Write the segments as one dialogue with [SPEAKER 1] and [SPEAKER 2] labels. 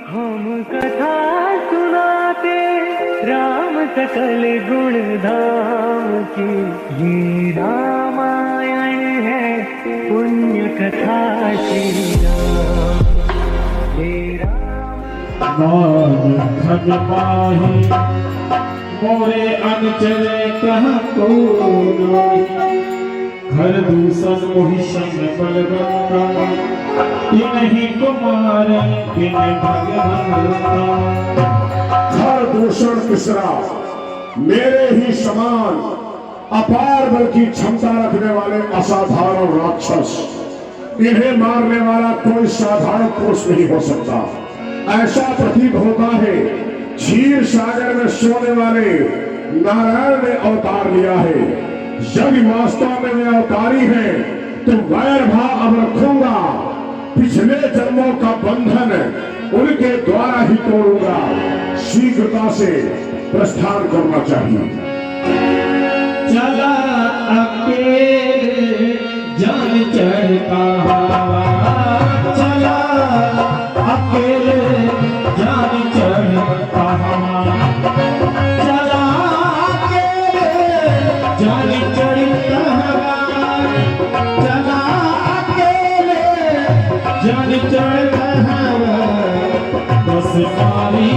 [SPEAKER 1] हम कथा सुनाते राम सकल गुण धाम की, ये रामायण है पुण्य कथा श्री राम। हे
[SPEAKER 2] नाम धन पाहि मोरे अनुचर कह को घर दूषण मोहि संग बलवंता, तिन्हि कुमार बिन भगवंता।
[SPEAKER 3] घर दूषण तीसरा, मेरे ही समान अपार बल की क्षमता रखने वाले असाधारण राक्षस, इन्हें मारने वाला कोई साधारण पुरुष नहीं हो सकता। ऐसा प्रतीत होता है क्षीर सागर में सोने वाले नारायण ने अवतार लिया है। यदि वास्तव में वे अवतारी हैं तो वैर भाव अब रखूंगा, पिछले जन्मों का बंधन उनके द्वारा ही तोड़ूंगा। शीघ्रता से प्रस्थान करना चाहिए।
[SPEAKER 2] चला अकेले जान चढ़ता हवा, चला अकेले जान चढ़ता हवा, चला अकेले जान चढ़ता हवा, चला अकेले जान चढ़ता हवा। बस पारी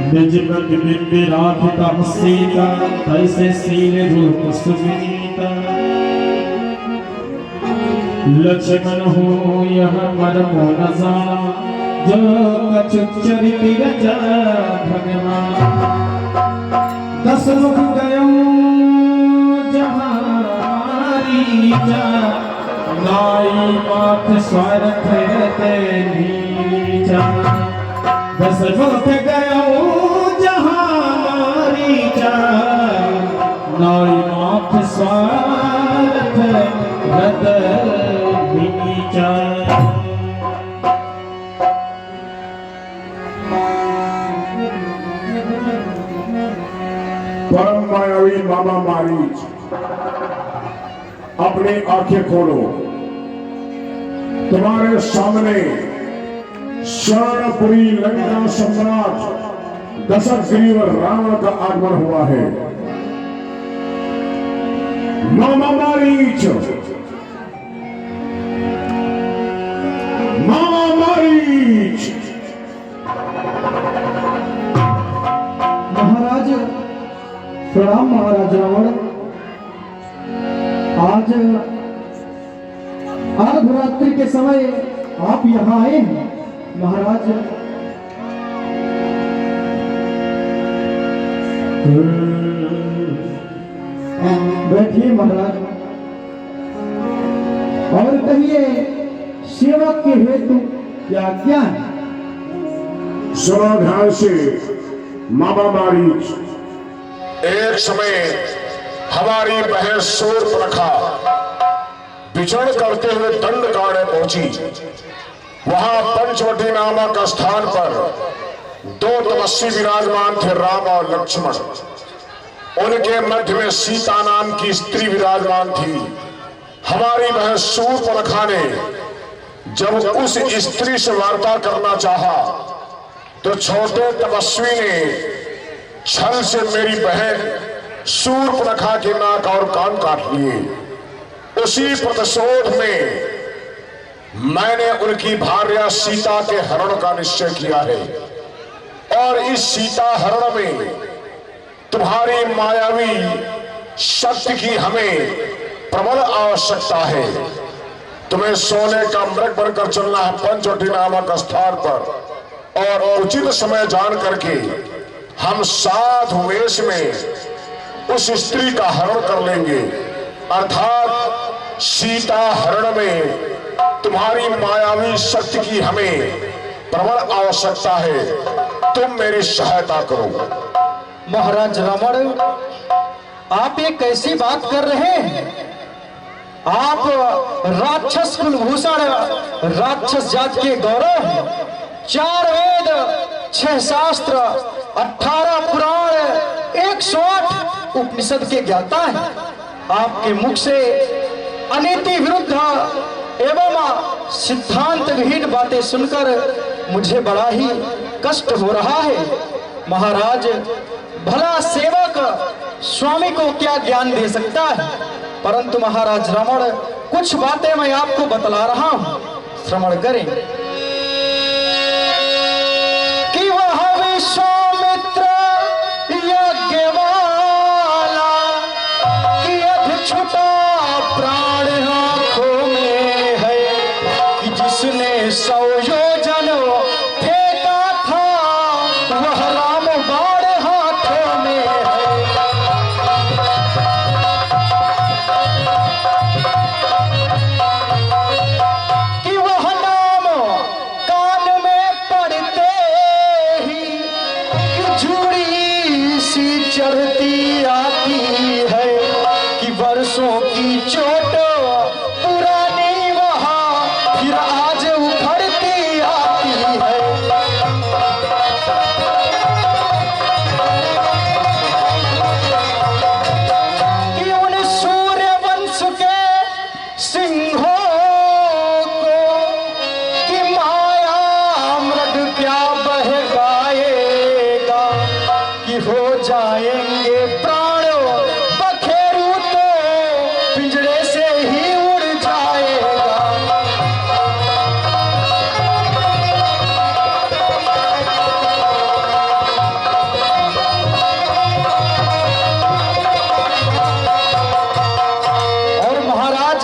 [SPEAKER 2] निजमत बिंबिराधिता सीता, तैसे सील रूप सुनीता। लक्ष्मण हो यह मरम न जाना, जो कछु चरित रचा भगवान। दस मुख गयो जहाँ रीचा, नाई माथ स्वार्थ रहते नीचा। दस मुख गयो नाई माथ स्वार्थ हृदय नीचा।
[SPEAKER 3] परम मायावी बाबा मारीच, अपनी आंखें खोलो। तुम्हारे सामने स्वर्णपुरी लंका सम्राट दशग्रीव रावण का आगमन हुआ है। मामा मारीच, मामा मारीच।
[SPEAKER 4] महाराज प्रणाम। महाराज रावण, आज अर्धरात्रि के समय आप यहाँ आए हैं। महाराज बैठिए महाराज, और कहिए सेवक के हेतु क्या क्या है?
[SPEAKER 3] सुनो ध्यान से मामा मारीच। एक समय हमारी बहन शूर्पणखा विचरण करते हुए दंडकारण्य पहुंची। वहां पंचवटी नामक स्थान पर दो तपस्वी विराजमान थे, राम और लक्ष्मण। उनके मध्य में सीता नाम की स्त्री विराजमान थी। हमारी बहन शूर्पणखा ने जब उस स्त्री से वार्ता करना चाहा तो छोटे तपस्वी ने छल से मेरी बहन शूर्पणखा के नाक और कान काट लिए। उसी प्रतिशोध में मैंने उनकी भार्या सीता के हरण का निश्चय किया है और इस सीता हरण में तुम्हारी मायावी शक्ति की हमें प्रबल आवश्यकता है। तुम्हें सोने का मृग बनकर चलना है पंचवटी नामक स्थान पर और उचित समय जान करके हम साधु वेश में उस स्त्री का हरण कर लेंगे। अर्थात सीता हरण में तुम्हारी मायावी शक्ति की हमें प्रबल आवश्यकता है, तुम मेरी सहायता करो।
[SPEAKER 4] महाराज रावण, आप ये कैसी बात कर रहे हैं? आप राक्षस कुलभूषण, राक्षस जात के गौरव, 4 वेद, 6 शास्त्र, 18 पुराण, 108 उपनिषद के ज्ञाता हैं। आपके मुख से अनीति विरुद्ध एवं सिद्धांत विहीन बातें सुनकर मुझे बड़ा ही कष्ट हो रहा है। महाराज, भला सेवक स्वामी को क्या ज्ञान दे सकता है, परंतु महाराज रावण, कुछ बातें मैं आपको बतला रहा हूं, श्रवण करें। कि वह विश्वामित्र यज्ञ वाला कि अध छुटा प्राण आंखों में है, कि जिसने 100 योजन फेंका था वह राम बाण हाथों में है। कि वह नाम कान में पड़ते ही कि झूड़ी सी चढ़ती आती है, कि वर्षों की चोट पुरानी वहां फिर आज उभरती आती है। कि उन सूर्य वंश के सिंहों को कि माया मृग क्या बहकाएगा, कि हो जाएंगे प्राण बखेरू तो पिंजरे से ही उड़ जाएगा। और महाराज,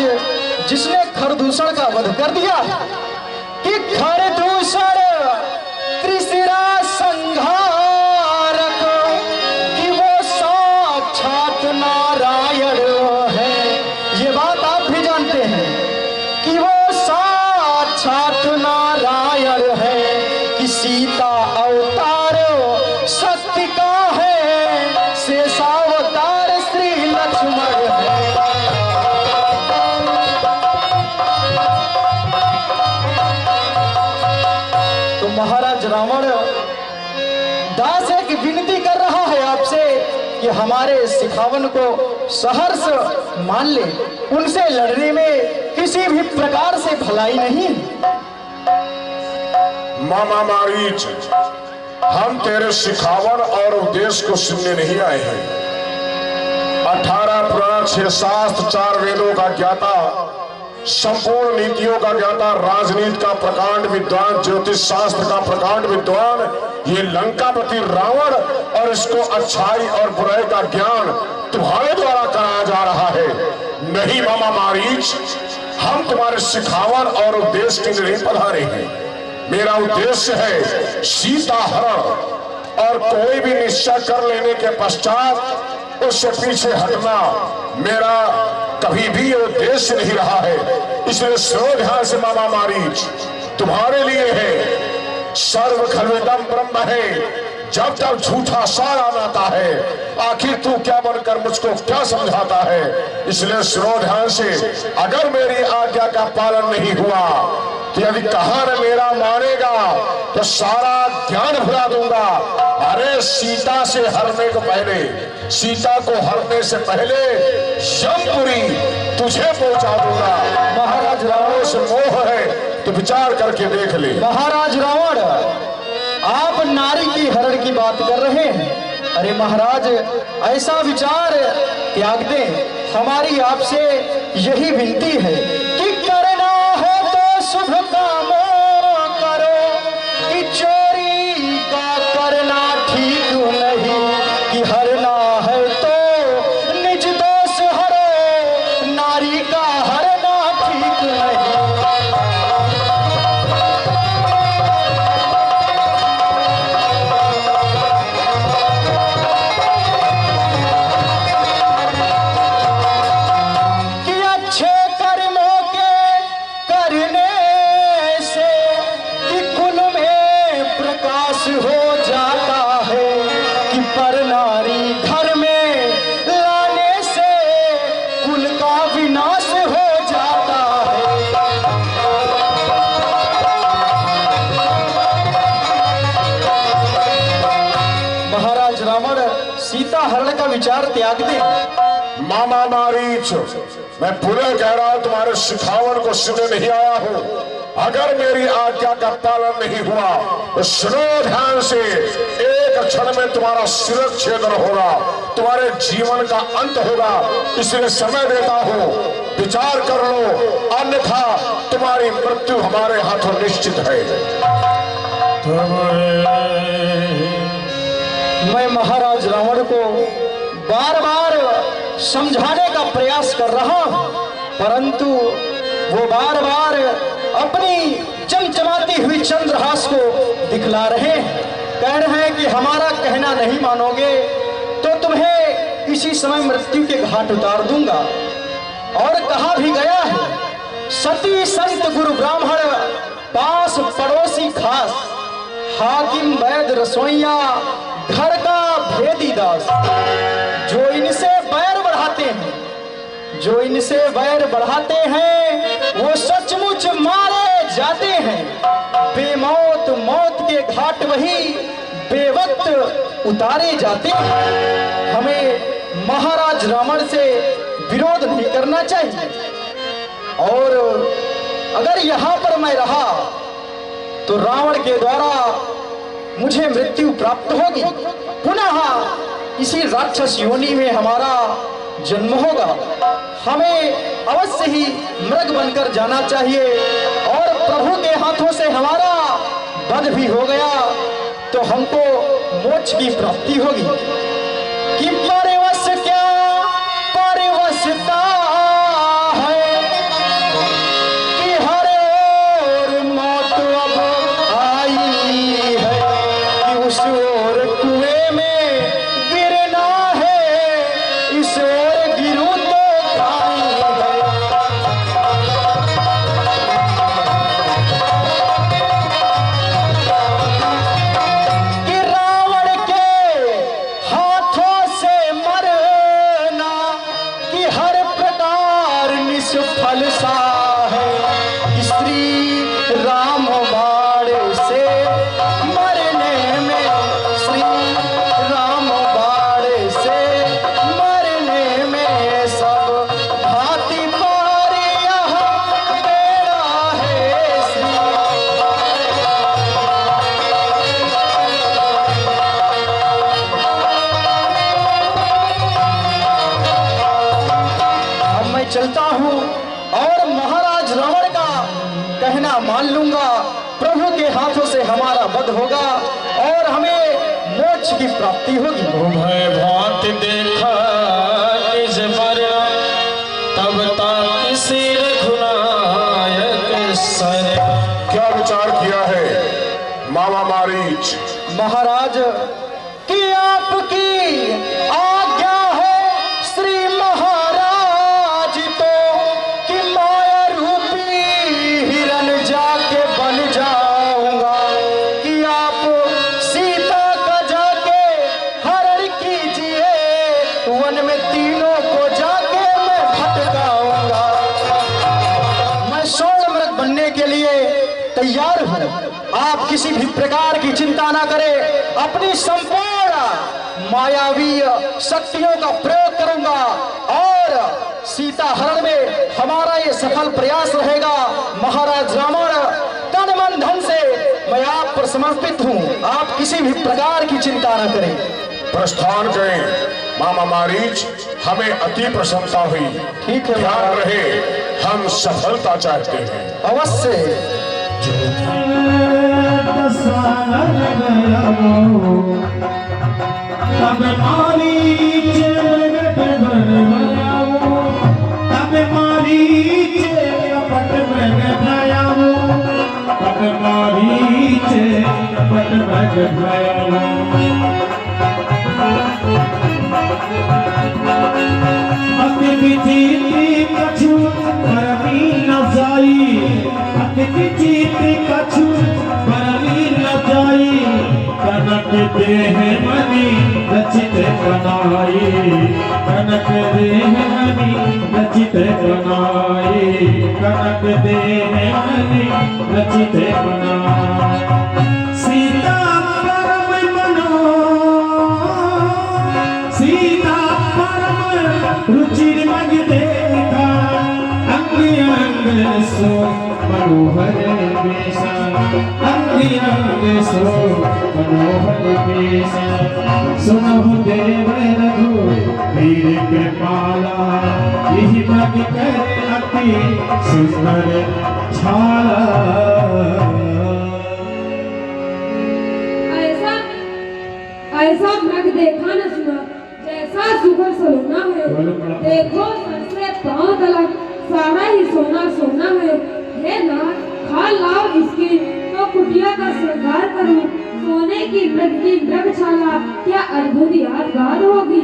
[SPEAKER 4] जिसने खरदूषण का वध कर दिया, कि खरदूषण त्रिशिरा संहारक, कि वो साक्षात नारायण है। ये बात आप भी जानते हैं कि वो साक्षात नारायण है, कि सीता अवतार शक्ति का है, शेषावतार श्री लक्ष्मण है। तो महाराज रावण, दास एक विनती कर रहा है आपसे कि हमारे शिखावन को सहर्ष मान ले। उनसे लड़ने में किसी भी प्रकार से भलाई नहीं।
[SPEAKER 3] मामा मारीच, हम तेरे शिखावन और उपदेश को सुनने नहीं आए हैं। 18 पुराण, 6 शास्त्र, 4 वेदों का ज्ञाता, संपूर्ण नीतियों का ज्ञाता, राजनीति का प्रकांड विद्वान, ज्योतिष शास्त्र का प्रकांड विद्वान, ये लंकापति रावण, और इसको अच्छाई और बुराई का ज्ञान तुम्हारे द्वारा कराया जा रहा है। नहीं मामा मारीच, हम तुम्हारे शिखावन और उपदेश के लिए नहीं पधारे हैं। मेरा उद्देश्य है सीता हरण, और कोई भी निश्चय कर लेने के पश्चात उससे पीछे हटना मेरा कभी भी ये उद्देश्य नहीं रहा है। इसलिए सुनो ध्यान से मामा मारीच, तुम्हारे लिए है सर्व खलविदम ब्रह्म है। जब तक झूठा सारा आता है, आखिर तू क्या बनकर मुझको क्या समझाता है। इसलिए सुनो ध्यान से, अगर मेरी आज्ञा का पालन नहीं हुआ तो यदि कहा न मेरा मानेगा तो सारा ज्ञान भुला दूंगा। अरे सीता से हरने को पहले, सीता को हरने से पहले यमपुरी तुझे पहुंचा दूंगा।
[SPEAKER 4] महाराज रावण
[SPEAKER 3] से मोह है तो विचार करके देख ले।
[SPEAKER 4] महाराज रावण, आप नारी की हरण की बात कर रहे हैं। अरे महाराज, ऐसा विचार त्याग दें। हमारी आपसे यही विनती है कि करना हो तो शुभ कामों करो, कि चोरी का करना ठीक नहीं, कि हरना है तो निज दोष हरो, नारी का हरना ठीक नहीं। हो जाता है कि पर नारी घर में लाने से कुल का विनाश हो जाता है। महाराज रावण सीता हरण का विचार त्याग दे।
[SPEAKER 3] मामा मारीच, मैं पूरे कह रहा हूं तुम्हारे सिखावन को सुनने नहीं आया हूं। अगर मेरी आज्ञा का पालन नहीं हुआ तो सुनो ध्यान से, एक क्षण में तुम्हारा शिरच्छेदन होगा, तुम्हारे जीवन का अंत होगा। इसलिए समय देता हूं, विचार कर लो, अन्यथा तुम्हारी मृत्यु हमारे हाथों निश्चित है।
[SPEAKER 4] मैं महाराज रावण को बार बार समझाने का प्रयास कर रहा हूं, परंतु वो बार बार अपनी चमचमाती हुई चंद्रहास को दिखला रहे हैं। कह रहे हैं कि हमारा कहना नहीं मानोगे तो तुम्हें इसी समय मृत्यु के घाट उतार दूंगा। और कहा भी गया है, सती संत गुरु ब्राह्मण पास पड़ोसी खास, हाकिम वैद रसोइया घर का भेदी दास। जो इनसे बैर बढ़ाते हैं, जो इनसे वैर बढ़ाते हैं, वो सचमुच मारे जाते हैं। बेमौत मौत के घाट वही बेवक्त उतारे जाते हैं। हमें महाराज रावण से विरोध नहीं करना चाहिए, और अगर यहाँ पर मैं रहा तो रावण के द्वारा मुझे मृत्यु प्राप्त होगी। पुनः इसी राक्षस योनि में हमारा जन्म होगा। हमें अवश्य ही मृग बनकर जाना चाहिए, और प्रभु के हाथों से हमारा वध भी हो गया तो हमको मोक्ष की प्राप्ति होगी। कि परवश क्या परवशता है, कि हर ओर मौत अब आई है, कि उस ओर कुएं में गिरना है, इस ओर गिरूं तो काई है। कि रावण के हाथों से मरना, कि हर प्रकार निष्फल सा है, कि श्री राम बाण से मरने में, श्री राम बाण से मरने में सब भांति पार यह बेड़ा है श्री। अब मैं चलता हूँ और महाराज रावण का कहना मान लूंगा। प्रभु के हाथों से हमारा वध होगा और हमें मोक्ष की प्राप्ति होगी।
[SPEAKER 2] उभय भांति देखा निज पर, तब तक सिर रघुनायक सर।
[SPEAKER 3] क्या विचार किया है मामा मारीच?
[SPEAKER 4] महाराज कि आपकी आज्ञा हो श्री महाराज, तो कि माया रूपी हिरन जाके बन जाऊंगा, कि आप सीता का जाके हरण कीजिए, वन में तीनों को जाके मैं भटकाऊंगा। मैं स्वर्ण मृग बनने के लिए तैयार हूं। आप किसी भी प्रकार की चिंता ना करें, अपनी संपूर्ण मायावी शक्तियों का प्रयोग करूंगा और सीता हरण में हमारा ये सफल प्रयास रहेगा। महाराज रावण तन मन धन से मैं आप पर समर्पित हूं, आप किसी भी प्रकार की चिंता ना करें।
[SPEAKER 3] प्रस्थान करें। मामा मारीच, हमें अति प्रसन्नता हुई।
[SPEAKER 4] ठीक है
[SPEAKER 3] ध्यान
[SPEAKER 4] महाराज।
[SPEAKER 3] रहे, हम सफलता चाहते हैं।
[SPEAKER 4] अवश्य।
[SPEAKER 2] तब मारीच कपट बन भयावो, तब मारीच कपट बन भयावो, तब मारीच कपट बन भयावो। अति विचित्र कछु परमी न जाई, अति विचित्र कछु परमी न जाई। कनक देह मणि रचित बनाई, कनक देह मणि रचित बनाई, कनक देह मणि रचित बनाई। सीता परम मनो, सीता परम रुचिर मग देखा, अंग अंग सो मनोहर बेसा, अंग अंग सो मनोहर बेसा। सुनहु देव रघु वीर कृपाला, यही मग कर अति सुंदर छाला।
[SPEAKER 5] ऐसा मृग देखा न सुना, जैसा सुगर सलोना है। देखो सर से पांव तलक सारा ही सोना सोना है। हे नाथ, खा लाओ इसकी तो कुटिया का श्रृंगार करूं। सोने की मृगशाला क्या अद्भुत यादगार होगी।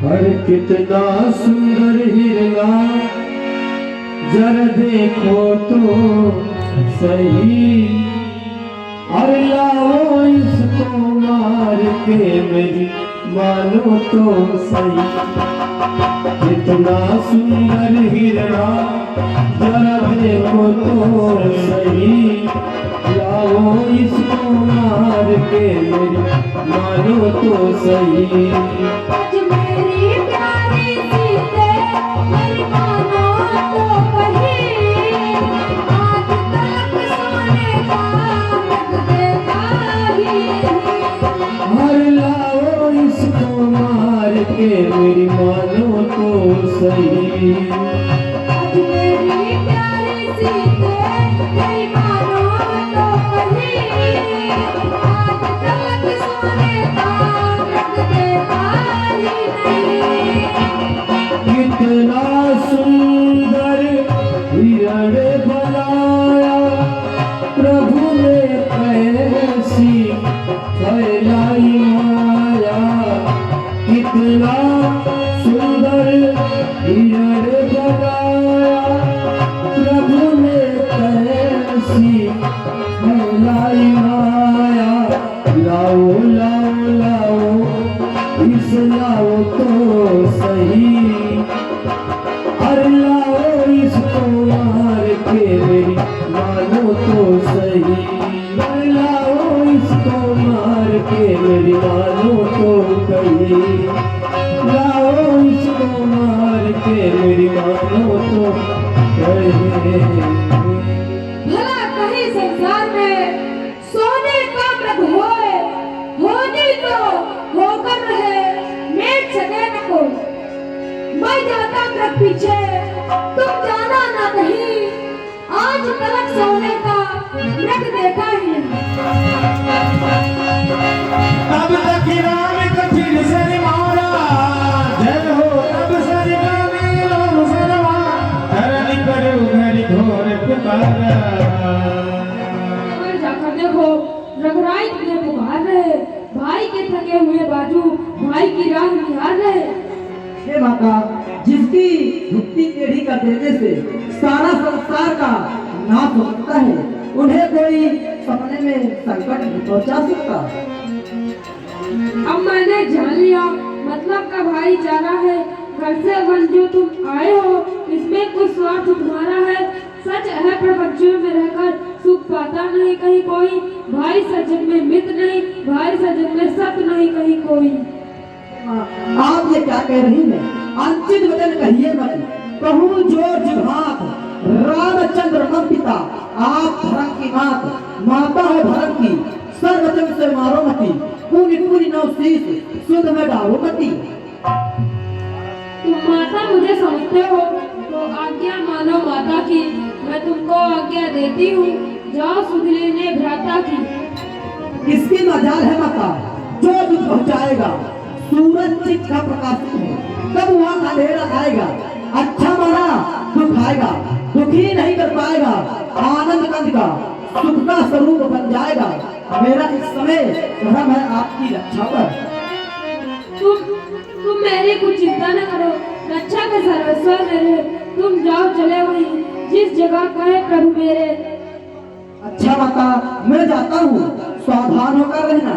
[SPEAKER 2] अरे कितना सुंदर हिरना, जरा देखो तो सही। अरे लाओ इसको मार के मेरी मानो तो सही। कितना सुंदर हिरना, जरा देखो तो सही। लाओ इसको मार के मेरी मानो तो सही।
[SPEAKER 5] आज मेरी प्यारी सीते मेरी मानो तो कही। आज तक सोने का मृग देखा ही नहीं।
[SPEAKER 2] हर लाओ इसको मार के मेरी मानो तो सही।
[SPEAKER 5] आज मेरी प्यारी सीते मेरी मानो तो कही। आज तक सोने का मृग देखा ही नहीं।
[SPEAKER 2] कितना सुंदर हिरण बनाया प्रभु ने, कैसी फैलाई माया। कितना सुंदर हिरण बनाया प्रभु ने, कैसी फैलाई माया। लाओ लाओ लाओ इस लाओ तो सही। अरे लाओ इसको मार के मेरी मानो तो सही। अरे लाओ इसको मार के मेरी मानो तो कही। लाओ इसको मार के मेरी मानो तो कही।
[SPEAKER 5] भला कहीं संसार में सोने का मृग होए, होनी तो होकर रहे, मेट सके न कोई। मैं जाता मृग पीछे, तुम जाना ना कहीं। आज तलक सोने का मृग देखा ही नहीं।
[SPEAKER 2] तब तक राम कठिन सर मारा, जल हो तब सर लो सरवा। धरनी पर उघर घोर पुकारा।
[SPEAKER 5] और जाकर देखो, रघुराई तुम्हें पुकार रहे। भाई के थके हुए बाजू भाई की राह निहार रहे।
[SPEAKER 6] हे माता, जिसकी भक्ति टेढ़ी कर देने से सारा संसार का नाश हो सकता है, उन्हें कोई सपने में संकट नहीं पहुंचा सकता।
[SPEAKER 5] अब मैंने जान लिया, मतलब का भाईचारा है। घर से वन जो तुम आए हो, इसमें कुछ स्वार्थ तुम्हारा है। सच है प्रपंचों में रहकर सुख पाता नहीं कहीं कोई। भाई सजन में मित नहीं, भाई सजन में सत नहीं कहीं कोई।
[SPEAKER 6] आप ये क्या कह रही हैं? अंचित वचन कहिए मत। कहूँ जो जिभात रामचंद्र मम पिता, आप धर्म की मात, माता है धर्म की। सर्वजन से मारो मती, पूरी पूरी नौ शीश शुद्ध में डालो मती।
[SPEAKER 5] तुम माता मुझे समझते हो तो आज्ञा मानो माता की। मैं तुमको आज्ञा देती हूँ, जाओ सुध लेने भ्राता की।
[SPEAKER 6] किसकी मजाल है माता जो दूध पहुंचाएगा? सूरज चित का प्रकाशित है, कब वहाँ अंधेरा आएगा। अच्छा माना दुख आएगा, दुखी नहीं कर पाएगा। आनंद कंद का सुख का स्वरूप बन जाएगा। मेरा इस समय धर्म है आपकी रक्षा पर।
[SPEAKER 5] तुम मेरी कुछ चिंता न करो, रक्षा का सर्वस्व मेरे। तुम जाओ चले वहीं जिस जगह कहे प्रभु मेरे।
[SPEAKER 6] अच्छा माता मैं जाता हूँ, सावधान होकर रहना।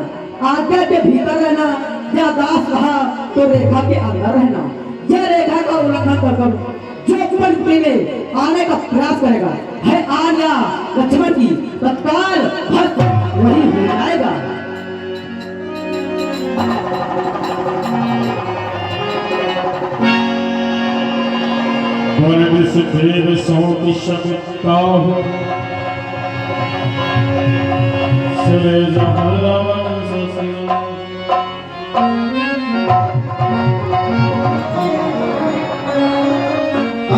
[SPEAKER 6] आज्ञा के भीतर रहना, या दास रहा तो रेखा के अंदर रहना। यह रेखा का उल्लंघन कर जो पंक्ति में आने का प्रयास करेगा है आज्ञा लक्ष्मण की, तत्काल भक्त वही हो जाएगा।
[SPEAKER 2] देव सौति शब्द काहू सिले जहरवन ससिया।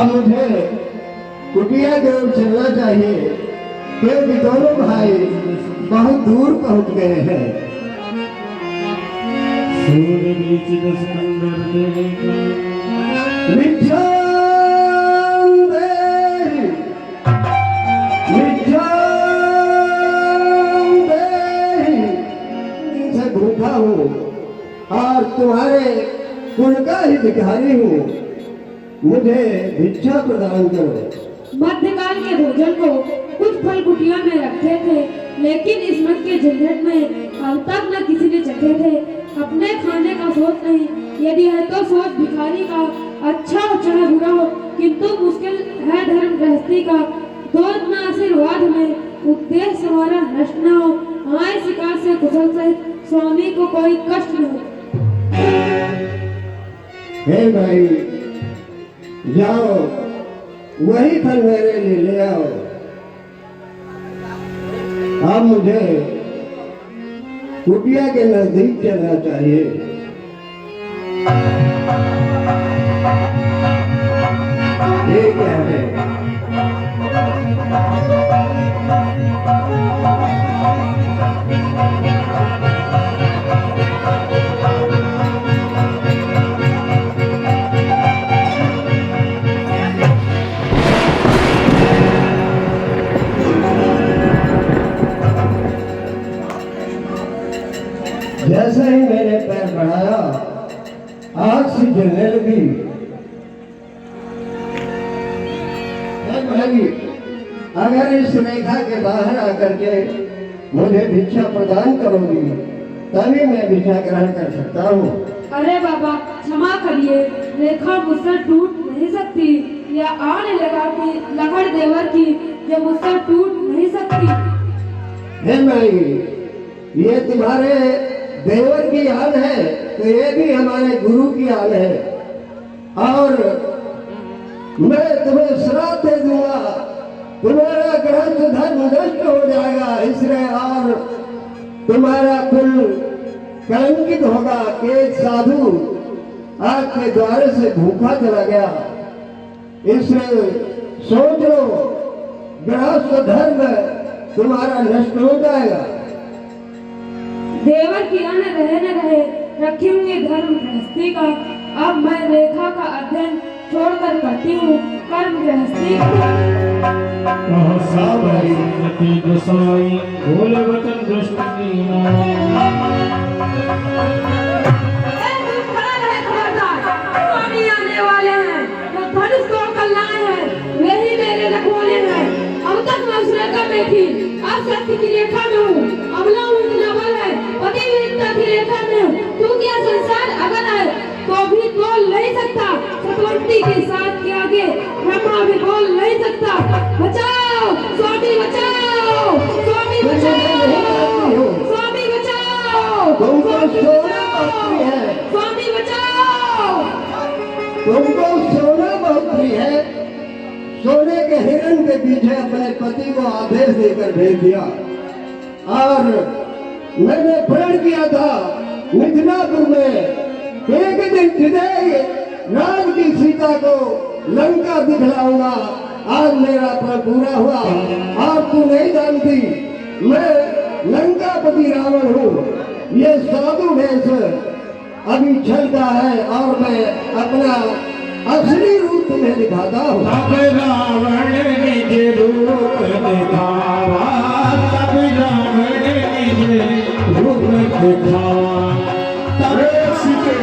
[SPEAKER 7] अब मुझे कुटिया की ओर चलना चाहिए क्योंकि दोनों भाई बहुत दूर पहुंच गए हैं।
[SPEAKER 2] सूर्य बीच दस कंदर देख
[SPEAKER 7] भूखा हूँ और तुम्हारे कुल का ही भिखारी हूँ, मुझे भिक्षा प्रदान करो।
[SPEAKER 5] मध्यकाल के भोजन को कुछ फल कुटिया में रखे थे, लेकिन इस मत के झंझट में अब तक न किसी ने चखे थे। अपने खाने का सोच नहीं, यदि है तो सोच भिखारी का। अच्छा हो चाहे बुरा हो, किंतु मुश्किल है धर्म गृहस्थी का। दोष न आशीर्वाद में उद्देश्य हमारा नष्ट न हो। आए शिकार से कुशल से स्वामी को कोई कष्ट न हो।
[SPEAKER 7] हे भाई जाओ वही फल मेरे लिए ले आओ। अब मुझे कुटिया के नजदीक चलना चाहिए। ये क्या है? जैसे ही मैंने पैर बढ़ाया आग से जलने लगी। भाई अगर इस रेखा के बाहर आकर के मुझे भिक्षा प्रदान करोगी तभी मैं भिक्षा ग्रहण कर सकता हूँ।
[SPEAKER 5] अरे बाबा क्षमा करिए, रेखा मुझसे टूट नहीं सकती। या आने लगा कि लहड़ देवर की जो मुझसे टूट नहीं सकती।
[SPEAKER 7] हे भाई ये तुम्हारे देवर की आन है तो ये भी हमारे गुरु की आन है, और मैं तुम्हें श्राप दे दूंगा, तुम्हारा ग्रंथ धर्म नष्ट हो जाएगा इसलिए, और तुम्हारा कुल कलंकित होगा कि एक साधु आपके द्वारे से भूखा चला गया। इसलिए सोच लो गृहस्थ धर्म तुम्हारा नष्ट हो जाएगा।
[SPEAKER 5] देवर की आन रहे न रहे, रखी हुई धर्म गृहस्थी का। अब मैं रेखा का अध्ययन छोड़कर करती हूँ कर्म गृहस्थी का।
[SPEAKER 2] गोसाई बोले वचन दुष्ट कीना।
[SPEAKER 5] स्वामी आने वाले हैं, जो धनुष तोड़कर लाए हैं वही मेरे रखवाले हैं। अब तक मैं उस रेखा में थी, अब सत्य की रेखा में हूँ। अबला हूँ नवल है, पतिव्रता की रेखा में हूँ। तू क्या संसार अगर है तो भी बोल नहीं सकता। सतवंती के साथ के आगे ब्रह्मा भी बोल नहीं सकता। बचाओ स्वामी बचाओ, स्वामी बचाओ, स्वामी बचाओ,
[SPEAKER 7] तुमको सोना बाकी है,
[SPEAKER 5] स्वामी बचाओ।
[SPEAKER 7] तुमको सोना बाकी है। सोने के हिरण के पीछे अपने पति को आदेश देकर भेज दिया, और मैंने प्रण किया था मिथिलापुर में एक दिन टुडे राम की सीता को लंका दिखलाऊंगा। आज मेरा प्रण पूरा हुआ। आप तू नहीं जानती मैं लंकापति रावण हूँ। ये साधु वेश अभी चलता है और मैं अपना असली रूप तुम्हें दिखाता हूँ।
[SPEAKER 2] तब रावण निज रूप दिखावा, तब रावण निज रूप दिखावा।
[SPEAKER 3] अरे सीते,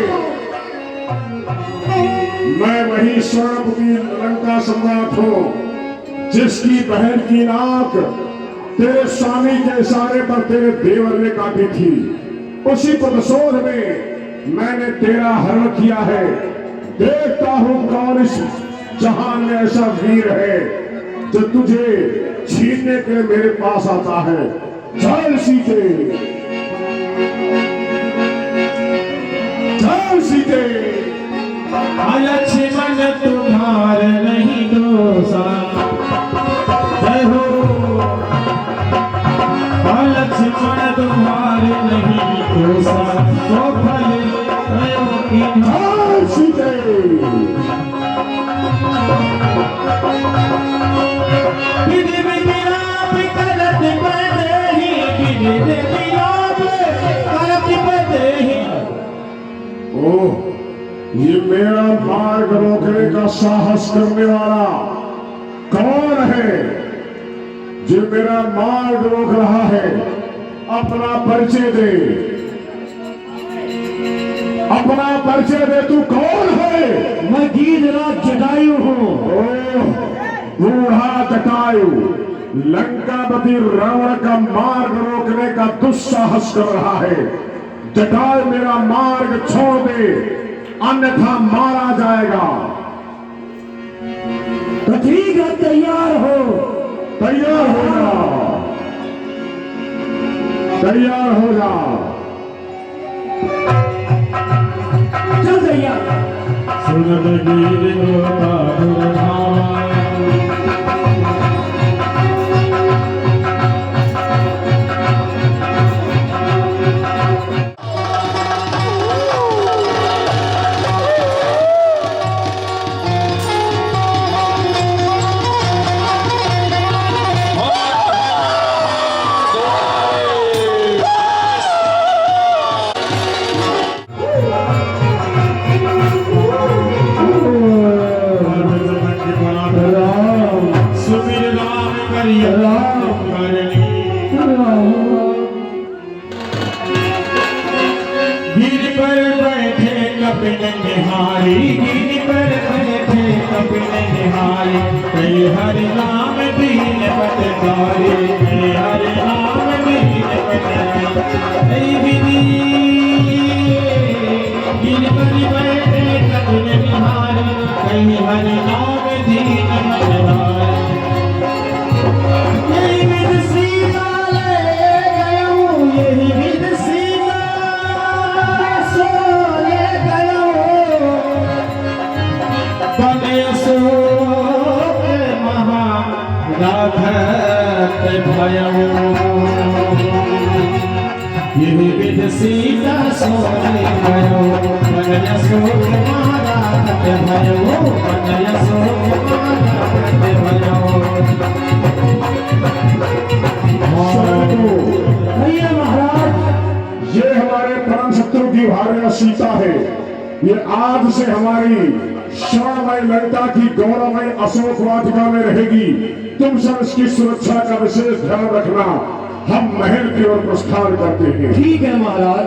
[SPEAKER 3] मैं वही स्वर्णपुरी लंका सम्राट हूँ जिसकी बहन की नाक तेरे स्वामी के इशारे पर तेरे देवर ने काटी थी। उसी प्रतिशोध में मैंने तेरा हरण किया है। देखता हूं कौन इस जहान में ऐसा वीर है जो तुझे छीनने के लिए मेरे पास आता है। चल सीते, चल सीते।
[SPEAKER 2] लक्ष्मण तुम्हारे नहीं दोषा, जय हो। लक्ष्मण तुम्हारे नहीं दोषा, तो फल
[SPEAKER 3] चल सीते।
[SPEAKER 2] विधि विलाप करत बदेहि, विधि विलाप करत बदेहि।
[SPEAKER 3] ओह, ये मेरा मार्ग रोकने का साहस करने वाला कौन है जो मेरा मार्ग रोक रहा है? अपना परिचय दे, अपना परिचय दे। तू कौन है?
[SPEAKER 2] मैं गीधराज जटायु हूँ।
[SPEAKER 3] ओह, बूढ़ा जटायु लंकापति रावण का मार्ग रोकने का दुस्साहस कर रहा है। जटायु मेरा मार्ग छोड़ दे, अन्यथा मारा जाएगा।
[SPEAKER 2] तो ठीक है, तैयार हो।
[SPEAKER 3] तैयार हो जा, तैयार हो जा।
[SPEAKER 2] चल तैयार। सुनत गीत गोता गिर पर बैठे कपिल निहारी, गिर पर बैठे कपिल निहारी। कई हरि नाम दीन पटकारी, कई हरि नाम दीन पटकारी। गिर पर बैठे कपिल निहारी, कई हरि नाम दीन पटकारी। यही विध सीता ले गयो, यही विध सीता सो ले गयो। बने अशोक महाराधत भयो, यही विध सीता सो ले गयो। बने अशोक महाराधत भयो, बने अशोक महाराधत भयो।
[SPEAKER 3] भैया महाराज, ये हमारे परम शत्रु की भार्या सीता है। ये आज से हमारी स्वर्णमय लंका की गौरवमय अशोक वाटिका में रहेगी। तुम सब इसकी सुरक्षा का विशेष ध्यान रखना। हम महल की ओर प्रस्थान करते हैं।
[SPEAKER 6] ठीक है महाराज।